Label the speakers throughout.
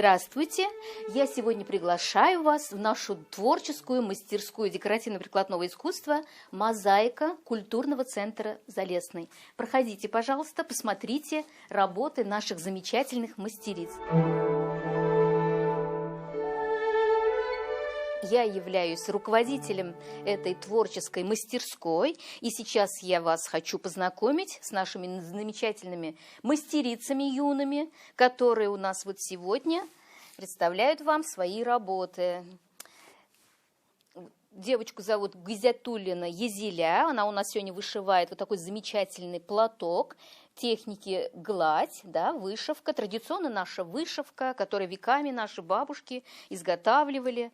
Speaker 1: Здравствуйте! Я сегодня приглашаю вас в нашу творческую мастерскую декоративно-прикладного искусства «Мозаика» культурного центра «Залесный». Проходите, пожалуйста, посмотрите работы наших замечательных мастериц. Я являюсь руководителем этой творческой мастерской, и сейчас я вас хочу познакомить с нашими замечательными мастерицами юными, которые у нас вот сегодня представляют вам свои работы. Девочку зовут Гизятуллина Езиля, она у нас сегодня вышивает вот такой замечательный платок техники гладь, да, вышивка, традиционно наша вышивка, которую веками наши бабушки изготавливали.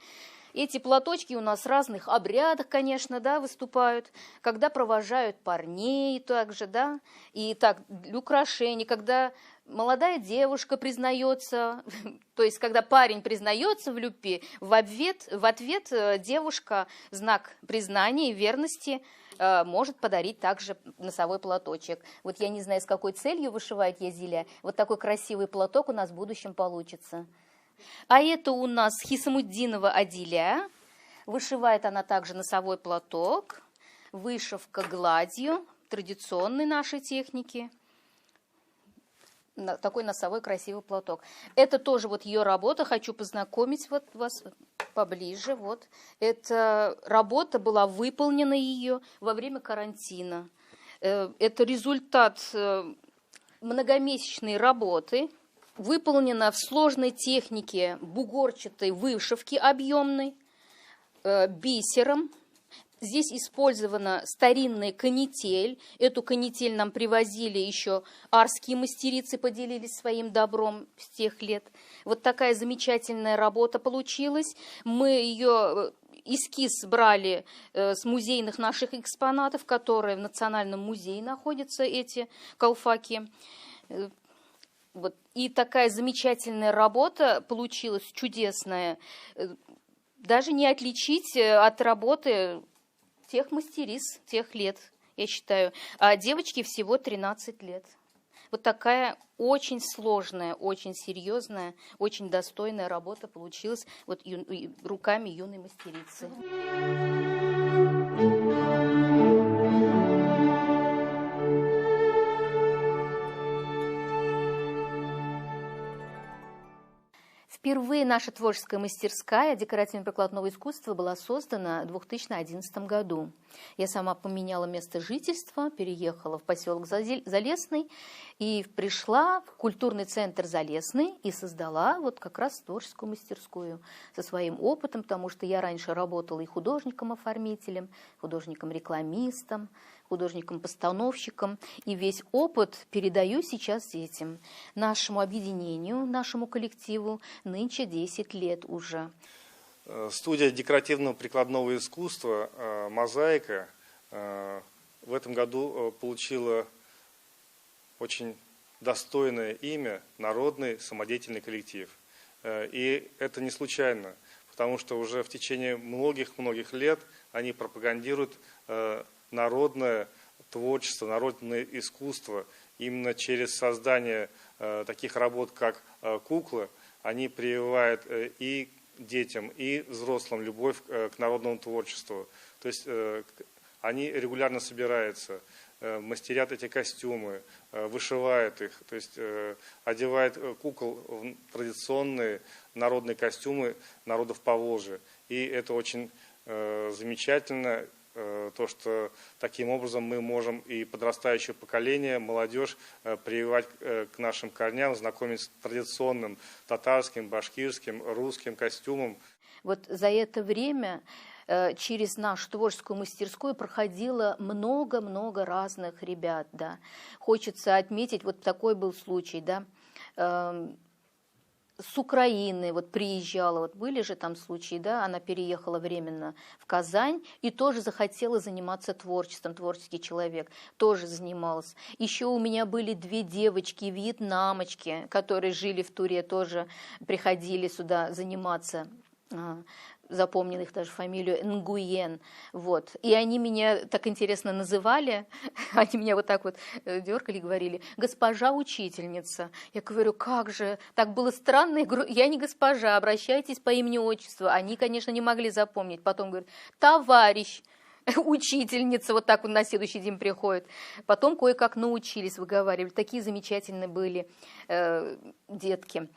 Speaker 1: Эти платочки у нас в разных обрядах, конечно, да, выступают, когда провожают парней также, да, и так для украшений, когда молодая девушка признается, то есть когда парень признается в любви, в ответ девушка в знак признания и верности может подарить также носовой платочек. Вот я не знаю, с какой целью вышивает Езиля, вот такой красивый платок у нас в будущем получится. А это у нас Хисамуддинова Адиля. Вышивает она также носовой платок, вышивка гладью, традиционной нашей техники. Такой носовой красивый платок. Это тоже вот ее работа, хочу познакомить вот вас поближе. Вот. Эта работа была выполнена ее во время карантина. Это результат многомесячной работы. Выполнена в сложной технике бугорчатой вышивки объемной, бисером. Здесь использована старинная канитель. Эту канитель нам привозили еще арские мастерицы, поделились своим добром с тех лет. Вот такая замечательная работа получилась. Мы ее эскиз брали с музейных наших экспонатов, которые в Национальном музее находятся, эти колфаки. Вот. И такая замечательная работа получилась, чудесная. Даже не отличить от работы тех мастериц, тех лет, я считаю. А девочке всего 13 лет. Вот такая очень сложная, очень серьезная, очень достойная работа получилась вот руками юной мастерицы. Впервые наша творческая мастерская декоративно-прикладного искусства была создана в 2011 году. Я сама поменяла место жительства, переехала в поселок Залесный и пришла в культурный центр Залесный и создала вот как раз творческую мастерскую со своим опытом, потому что я раньше работала и художником-оформителем, художником-рекламистом, художником-постановщиком, и весь опыт передаю сейчас детям, нашему объединению, нашему коллективу, нынче 10 лет уже.
Speaker 2: Студия декоративного прикладного искусства «Мозаика» в этом году получила очень достойное имя «Народный самодеятельный коллектив». И это не случайно, потому что уже в течение многих-многих лет они пропагандируют народное творчество, народное искусство. Именно через создание таких работ, как куклы, они прививают и детям, и взрослым любовь к народному творчеству. То есть они регулярно собираются, мастерят эти костюмы, вышивают их, то есть одевают кукол в традиционные народные костюмы народов Поволжья. И это очень замечательно, то, что таким образом мы можем и подрастающее поколение, молодежь прививать к нашим корням, знакомить с традиционным татарским, башкирским, русским костюмом.
Speaker 1: Вот за это время через нашу творческую мастерскую проходило много-много разных ребят, да. Хочется отметить, вот такой был случай, да, с Украины вот приезжала, вот были же там случаи, да, она переехала временно в Казань и тоже захотела заниматься творчеством, творческий человек, тоже занималась. Еще у меня были 2 девочки, вьетнамочки, которые жили в Туре, тоже приходили сюда заниматься. запомнила их даже фамилию Нгуен, вот. И они меня так интересно называли, они меня вот так вот дергали и говорили: госпожа учительница. Я говорю: как же, так было странно, я говорю: я не госпожа, обращайтесь по имени-отчеству. Они, конечно, не могли запомнить. Потом говорят: товарищ, учительница, вот так вот на следующий день приходит. Потом кое-как научились выговаривать. Такие замечательные были детки.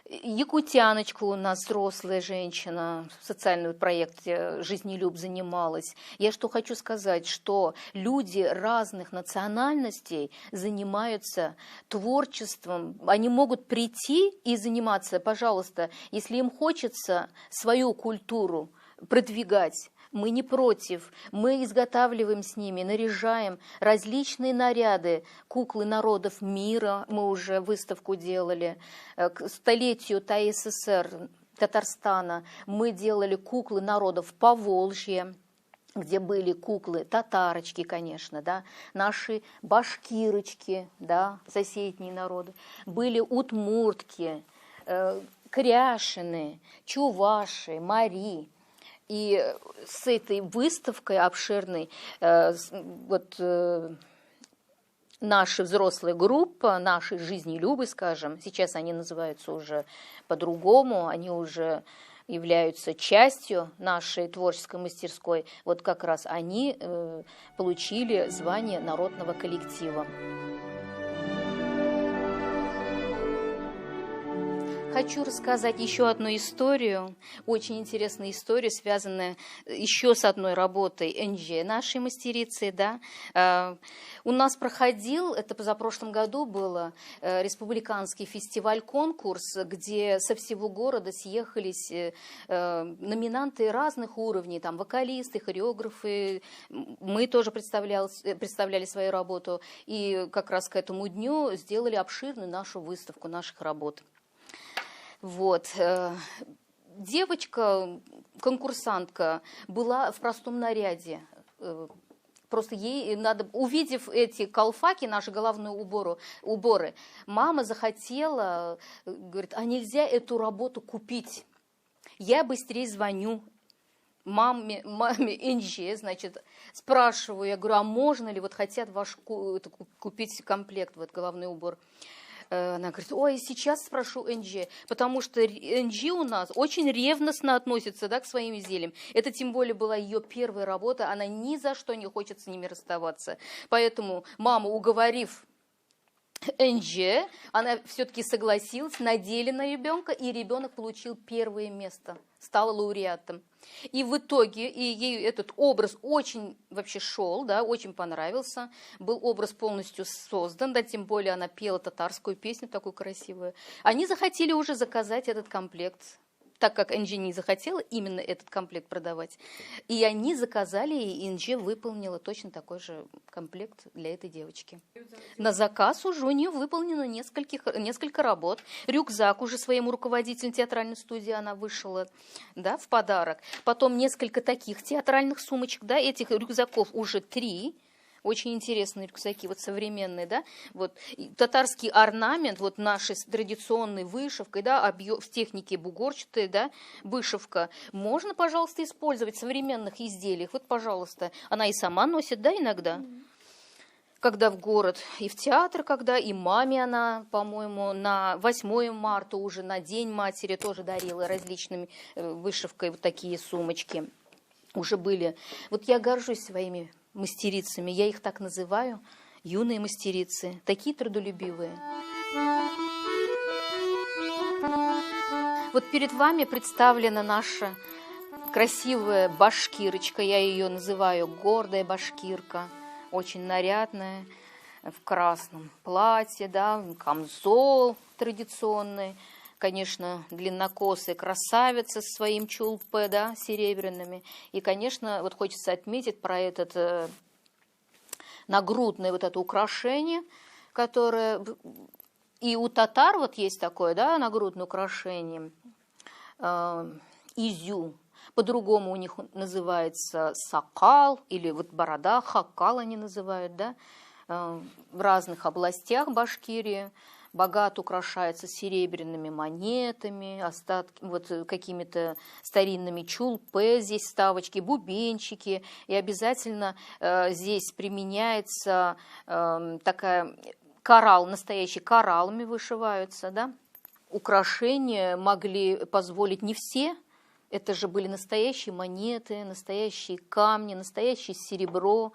Speaker 1: Якутяночка у нас взрослая женщина, в социальном проекте «Жизнелюб» занималась. Я что хочу сказать, что люди разных национальностей занимаются творчеством. Они могут прийти и заниматься, пожалуйста, если им хочется свою культуру продвигать. Мы не против, мы изготавливаем с ними, наряжаем различные наряды, куклы народов мира, мы уже выставку делали, к столетию ТАССР, Татарстана, мы делали куклы народов Поволжья, где были куклы татарочки, конечно, да, наши башкирочки, да, соседние народы, были удмуртки, кряшины, чуваши, мари. И с этой выставкой обширной наша взрослая группа, наши жизнелюбы, скажем, сейчас они называются уже по-другому, они уже являются частью нашей творческой мастерской, вот как раз они получили звание народного коллектива. Хочу рассказать еще одну историю, очень интересную историю, связанную еще с одной работой НЖ, нашей мастерицы. Да. У нас проходил, это позапрошлом году было, республиканский фестиваль-конкурс, где со всего города съехались номинанты разных уровней, там вокалисты, хореографы. Мы тоже представляли свою работу и как раз к этому дню сделали обширную нашу выставку наших работ. Вот. Девочка, конкурсантка, была в простом наряде. Просто ей надо, увидев эти колфаки, наши головные уборы, мама захотела, говорит: а нельзя эту работу купить? Я быстрее звоню маме НЖ, значит, спрашиваю, я говорю: а можно ли, вот хотят купить комплект, вот головной убор? Она говорит: ой, сейчас спрошу НЖ, потому что НЖ у нас очень ревностно относится, да, к своим изделиям. Это тем более была ее первая работа, она ни за что не хочет с ними расставаться. Поэтому мама, уговорив НЖ, она все-таки согласилась, надели на ребенка, и ребенок получил первое место, стал лауреатом. И в итоге и ей этот образ очень вообще шел, да, очень понравился. Был образ полностью создан, да, тем более она пела татарскую песню такую красивую. Они захотели уже заказать этот комплект, так как НЖ не захотела именно этот комплект продавать. И они заказали, и НЖ выполнила точно такой же комплект для этой девочки. На заказ уже у нее выполнено несколько работ. Рюкзак уже своему руководителю театральной студии она вышила, да, в подарок. Потом несколько таких театральных сумочек, да, этих рюкзаков уже 3. Очень интересные рюкзаки, вот современные, да, вот татарский орнамент, вот нашей традиционной вышивкой, да, в технике бугорчатой, да, вышивка, можно, пожалуйста, использовать в современных изделиях, вот, пожалуйста, она и сама носит, да, иногда, когда в город, и в театр, когда, и маме она, по-моему, на 8 марта уже, на День матери тоже дарила различными вышивкой вот такие сумочки, уже были. Вот я горжусь своими мастерицами, я их так называю, юные мастерицы, такие трудолюбивые. Вот перед вами представлена наша красивая башкирочка, я ее называю гордая башкирка, очень нарядная, в красном платье, да, камзол традиционный, конечно, длиннокосая красавица со своим чулпе, да, серебряными. И, конечно, вот хочется отметить про этот нагрудное вот это украшение, которое и у татар вот есть такое, да, нагрудное украшение, изю. По-другому у них называется сакал, или вот борода, хакал они называют, да, в разных областях Башкирии. богато украшается серебряными монетами, вот какими-то старинными чулпе, здесь вставочки, бубенчики, и обязательно здесь применяется такая коралл, настоящий кораллами вышиваются, да. Украшения могли позволить не все. Это же были настоящие монеты, настоящие камни, настоящее серебро,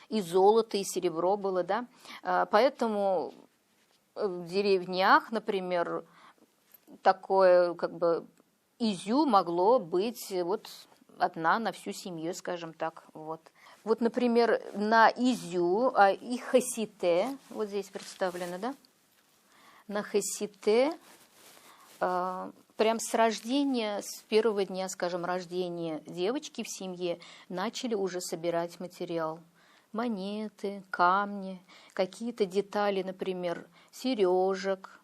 Speaker 1: и золото, и серебро было, да. Поэтому в деревнях, например, такое как бы изю могло быть вот одна на всю семью, скажем так. Вот, например, на изю и хасите, вот здесь представлено, да, на хасите прям с рождения, с первого дня, скажем, рождения девочки в семье начали уже собирать материал. Монеты, камни, какие-то детали, например, сережек,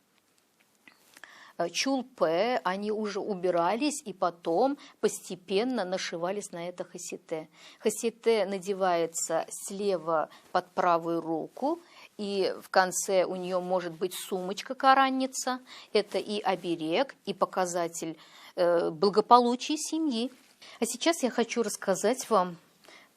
Speaker 1: чулпе, они уже убирались и потом постепенно нашивались на это хасите. Хасите надевается слева под правую руку, и в конце у нее может быть сумочка-каранница. Это и оберег, и показатель благополучия семьи. А сейчас я хочу рассказать вам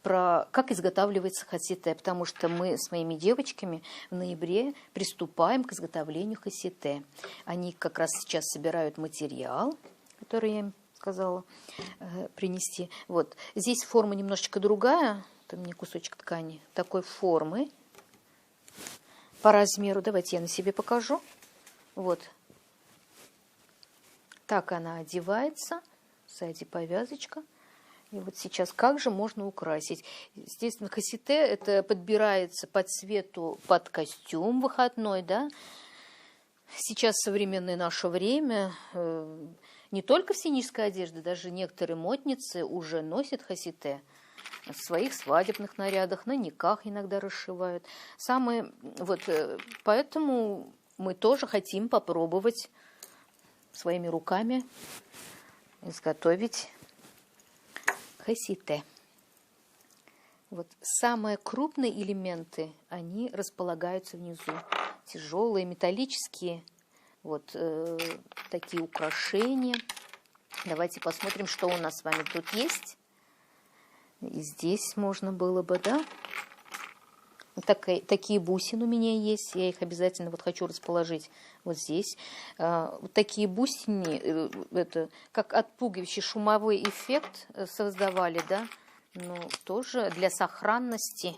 Speaker 1: про как изготавливается хасите, потому что мы с моими девочками в ноябре приступаем к изготовлению хасите. Они как раз сейчас собирают материал, который я им сказала принести. Вот. Здесь форма немножечко другая, это мне кусочек ткани такой формы. По размеру, давайте я на себе покажу. Вот. Так она одевается, сзади повязочка. И вот сейчас как же можно украсить? Естественно, хасите это подбирается по цвету под костюм выходной, да. Сейчас в современное наше время не только в сценической одежде, даже некоторые модницы уже носят хасите. В своих свадебных нарядах, на никах иногда расшивают. Поэтому мы тоже хотим попробовать своими руками изготовить хасите. Вот самые крупные элементы, они располагаются внизу. Тяжелые, металлические, вот такие украшения. Давайте посмотрим, что у нас с вами тут есть. И здесь можно было бы, да? Такие бусины у меня есть, я их обязательно вот хочу расположить вот здесь. Вот такие бусины, это как отпугивающий шумовой эффект создавали, да? Но тоже для сохранности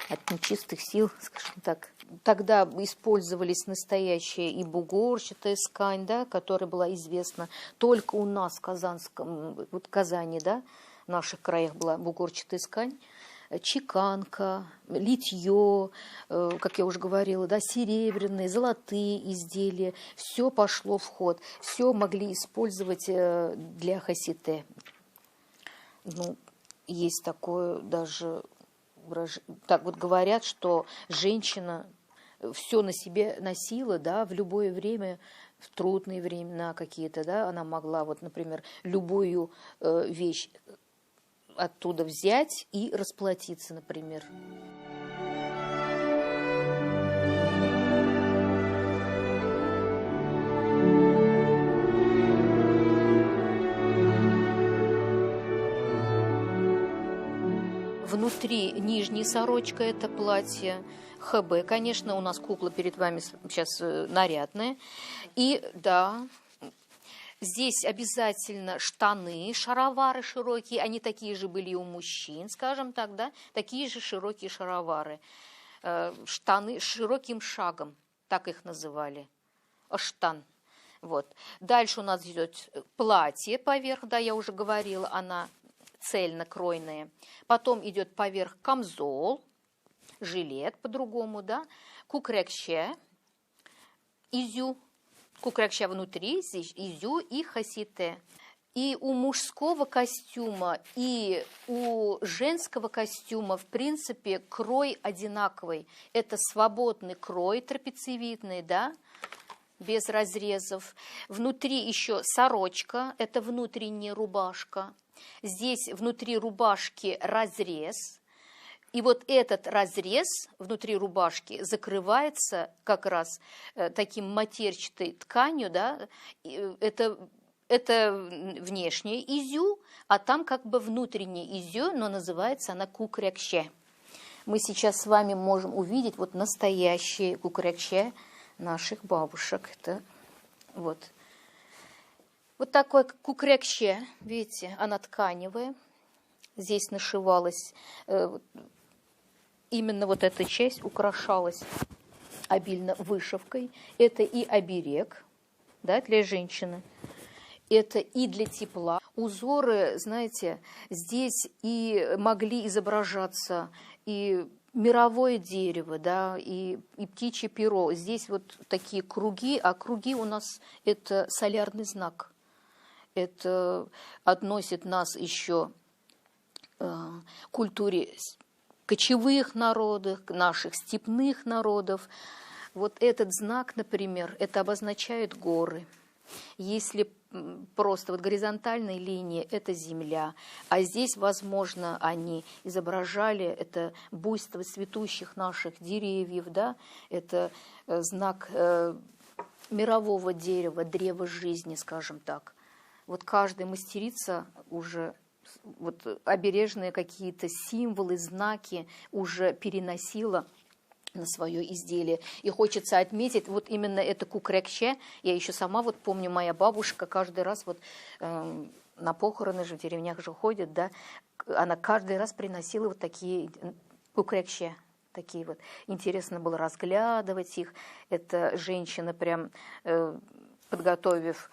Speaker 1: от нечистых сил, скажем так. Тогда использовались настоящая и бугорчатая ткань, да, которая была известна только у нас в Казани, да, в наших краях была бугорчатая ткань, чеканка, литье, как я уже говорила, да, серебряные, золотые изделия, все пошло в ход, все могли использовать для хасите. Ну, есть такое даже, так вот говорят, что женщина все на себе носила, да, в любое время, в трудные времена какие-то, да, она могла, вот, например, любую вещь оттуда взять и расплатиться, например. Внутри нижняя сорочка, это платье ХБ. Конечно, у нас кукла перед вами сейчас нарядная. И да, здесь обязательно штаны, шаровары широкие. Они такие же были и у мужчин, скажем так, да? Такие же широкие шаровары. Штаны с широким шагом, так их называли. Аштан. Вот. Дальше у нас идет платье поверх, да, я уже говорила, она цельнокройные. Потом идет поверх камзол, жилет по-другому, да, кукрекще, изю, кукрекще внутри, изю и хасите. И у мужского костюма, и у женского костюма, в принципе, крой одинаковый. Это свободный крой трапециевидный, да, без разрезов. Внутри еще сорочка, это внутренняя рубашка. Здесь внутри рубашки разрез. И вот этот разрез внутри рубашки закрывается как раз таким матерчатой тканью, да, это внешнее изю, а там как бы внутреннее изю, но называется она кукрякще. Мы сейчас с вами можем увидеть вот настоящие кукрякще наших бабушек. Это вот такое кукрякще, видите, она тканевая. Здесь нашивалась, именно вот эта часть украшалась обильно вышивкой. Это и оберег, да, для женщины. Это и для тепла. Узоры, знаете, здесь и могли изображаться и мировое дерево, да, и птичье перо. Здесь вот такие круги, а круги у нас это солярный знак. Это относит нас еще к культуре кочевых народов, наших степных народов. Вот этот знак, например, это обозначает горы. Если просто вот горизонтальной линии – это земля, а здесь, возможно, они изображали это буйство цветущих наших деревьев, да? Это знак мирового дерева, древа жизни, скажем так. Вот каждая мастерица уже вот обережные какие-то символы, знаки уже переносила на свое изделие. И хочется отметить вот именно это кукрякще. Я еще сама вот помню, моя бабушка каждый раз вот на похороны же в деревнях же ходят, да, она каждый раз приносила вот такие кукрякще. Такие вот. Интересно было разглядывать их. Это женщина прям подготовив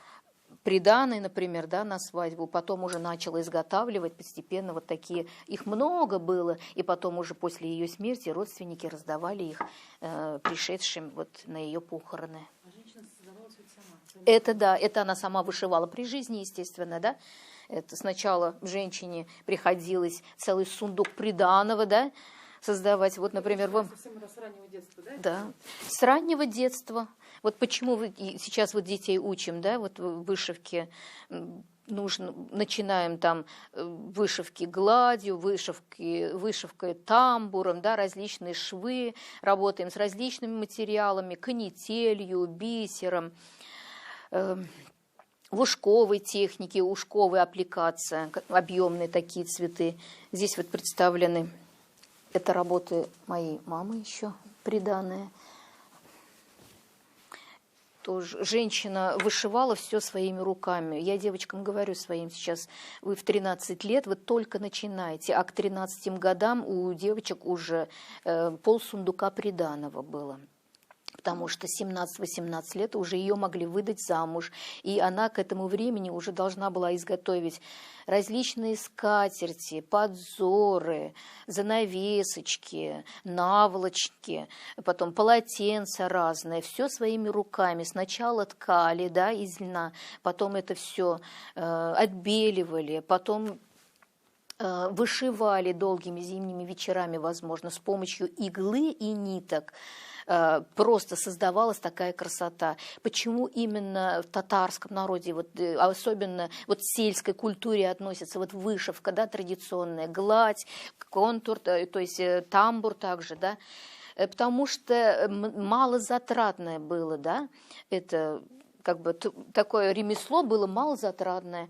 Speaker 1: приданое, например, да, на свадьбу, потом уже начала изготавливать постепенно вот такие, их много было, и потом уже после ее смерти родственники раздавали их пришедшим вот на ее похороны.
Speaker 3: А женщина создавала все сама?
Speaker 1: Это да, это она сама вышивала при жизни, естественно, да. Это сначала женщине приходилось целый сундук приданого, да, создавать. Вот, например, вам...
Speaker 3: С раннего детства, да?
Speaker 1: Да, с раннего детства. Вот почему сейчас вот детей учим, да, вот вышивки нужно, начинаем там вышивки гладью, вышивкой тамбуром, да, различные швы, работаем с различными материалами, канителью, бисером, в ушковой технике, ушковая аппликация, объемные такие цветы. Здесь вот представлены, это работы моей мамы еще приданые. Тоже женщина вышивала все своими руками. Я девочкам говорю своим сейчас, вы в 13 лет, вы только начинаете, а к 13 годам у девочек уже полсундука приданого было. Потому что 17-18 лет уже ее могли выдать замуж, и она к этому времени уже должна была изготовить различные скатерти, подзоры, занавесочки, наволочки, потом полотенца разные, все своими руками. Сначала ткали, да, из льна, потом это все отбеливали, потом вышивали долгими зимними вечерами, возможно, с помощью иглы и ниток. Просто создавалась такая красота. Почему именно в татарском народе, вот, особенно вот в сельской культуре относится вот вышивка, да, традиционная, гладь, контур, то есть тамбур также, да, потому что малозатратное было, да, это как бы такое ремесло было малозатратное,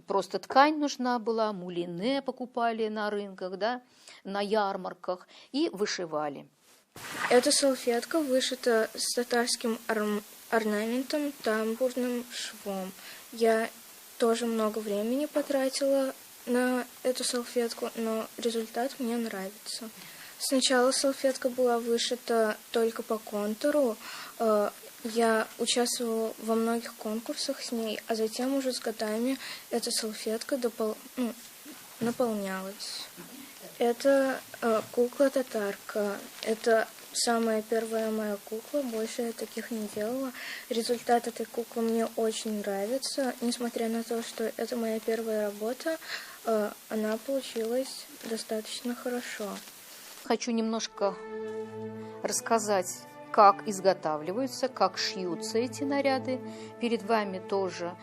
Speaker 1: просто ткань нужна была, мулине покупали на рынках, да, на ярмарках и вышивали.
Speaker 4: Эта салфетка вышита с татарским орнаментом, тамбурным швом. Я тоже много времени потратила на эту салфетку, но результат мне нравится. Сначала салфетка была вышита только по контуру. Я участвовала во многих конкурсах с ней, а затем уже с годами эта салфетка наполнялась. Это кукла-татарка. Это самая первая моя кукла, больше я таких не делала. Результат этой куклы мне очень нравится. Несмотря на то, что это моя первая работа, она получилась достаточно хорошо.
Speaker 1: Хочу немножко рассказать, как изготавливаются, как шьются эти наряды. Перед вами тоже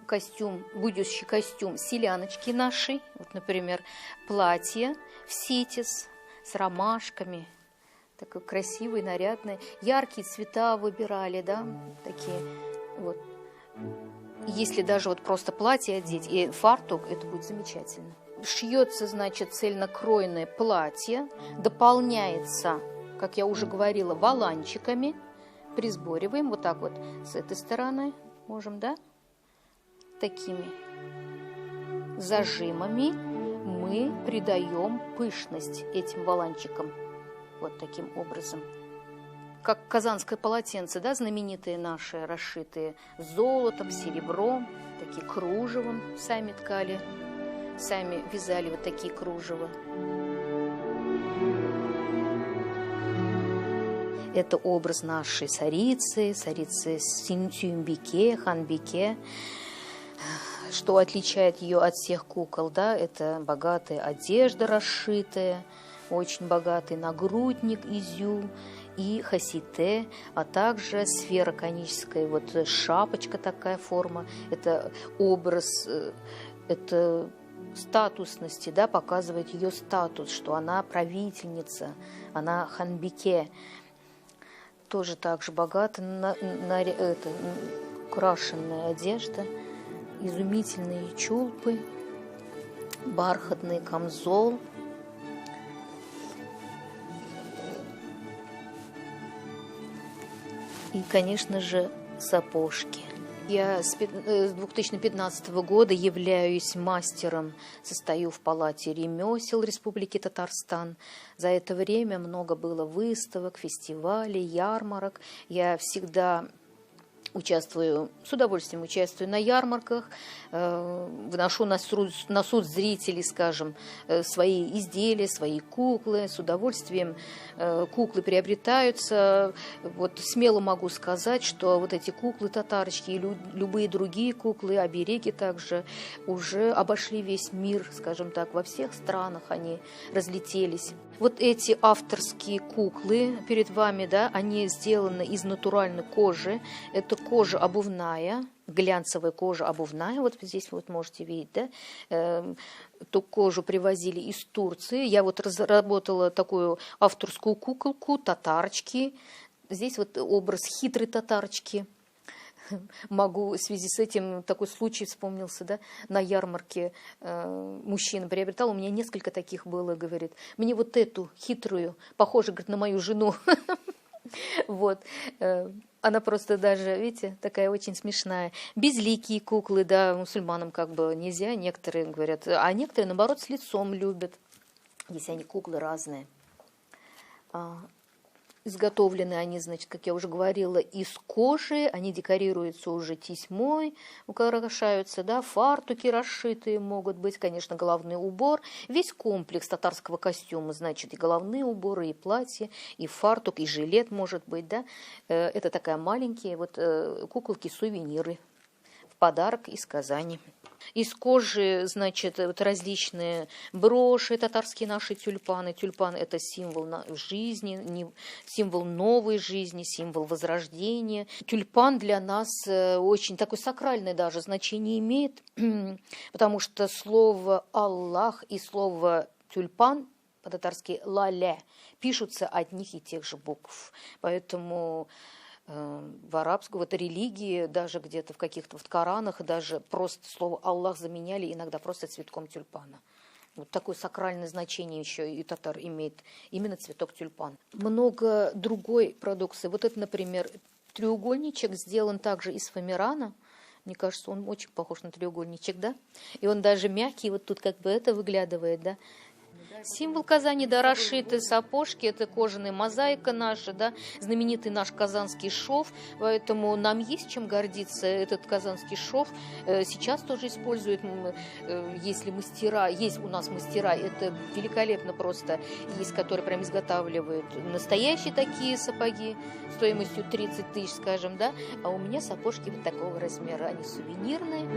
Speaker 1: костюм, будущий костюм селяночки нашей. Вот, например, платье в ситис, с ромашками. Такой красивый, нарядный. Яркие цвета выбирали, да, такие вот. Если даже вот просто платье одеть и фартук, это будет замечательно. Шьется, значит, цельнокроенное платье, дополняется, как я уже говорила, воланчиками. Присбориваем вот так вот с этой стороны, можем, да, такими зажимами мы придаем пышность этим воланчикам. Вот таким образом. Как казанское полотенце, да, знаменитые наши, расшитые золотом, серебром, такие кружевом сами ткали, сами вязали вот такие кружева. Это образ нашей царицы Сюмбике, Ханбике. Что отличает ее от всех кукол, да, это богатая одежда расшитая, очень богатый нагрудник изюм и хасите, а также сфера коническая, вот шапочка такая форма, это образ, это статусности, да, показывает ее статус, что она правительница, она ханбике, тоже так же богата, украшенная одежда, изумительные чулпы, бархатный камзол. И, конечно же, сапожки. Я с 2015 года являюсь мастером, состою в Палате ремесел Республики Татарстан. За это время много было выставок, фестивалей, ярмарок. Я всегда с удовольствием участвую на ярмарках, вношу на суд зрителей, скажем, свои изделия, свои куклы, с удовольствием куклы приобретаются. Вот смело могу сказать, что вот эти куклы татарочки и любые другие куклы, обереги также уже обошли весь мир, скажем так, во всех странах они разлетелись. Вот эти авторские куклы перед вами, да, они сделаны из натуральной кожи. Это кожа обувная, глянцевая кожа обувная. Вот здесь вот можете видеть, да. Эту кожу привозили из Турции. Я вот разработала такую авторскую куколку, татарочки. Здесь вот образ хитрой татарочки. Могу в связи с этим, такой случай вспомнился, да, на ярмарке мужчина приобретал, у меня несколько таких было, говорит, мне вот эту хитрую, похожую, говорит, на мою жену, вот, она просто даже, видите, такая очень смешная. Безликие куклы, да, мусульманам как бы нельзя, некоторые говорят, а некоторые, наоборот, с лицом любят, если они куклы разные. Изготовлены они, значит, как я уже говорила, из кожи, они декорируются уже тесьмой, украшаются, да, фартуки расшитые могут быть, конечно, головной убор, весь комплекс татарского костюма, значит, и головные уборы, и платье, и фартук, и жилет может быть, да, это такая маленькие вот куколки-сувениры в подарок из Казани. Из кожи, значит, вот различные броши, татарские наши тюльпаны. Тюльпан – это символ жизни, символ новой жизни, символ возрождения. Тюльпан для нас очень такое сакральное даже значение имеет, потому что слово «Аллах» и слово «тюльпан» по-татарски «лале» пишутся одних и тех же букв. Поэтому в арабской вот религии, даже где-то в каких-то вот Коранах, даже просто слово «Аллах» заменяли иногда просто цветком тюльпана. Вот такое сакральное значение еще и татар имеет именно цветок тюльпан. Много другой продукции. Вот это, например, треугольничек сделан также из фоамирана. Мне кажется, он очень похож на треугольничек, да? И он даже мягкий, вот тут как бы это выглядывает, да? Символ Казани, да, расшитые сапожки, это кожаная мозаика наша, да, знаменитый наш казанский шов, поэтому нам есть чем гордиться. Этот казанский шов сейчас тоже используют, если мастера, есть у нас мастера, это великолепно просто, есть, которые прям изготавливают настоящие такие сапоги стоимостью 30 тысяч, скажем, да, а у меня сапожки вот такого размера, они сувенирные.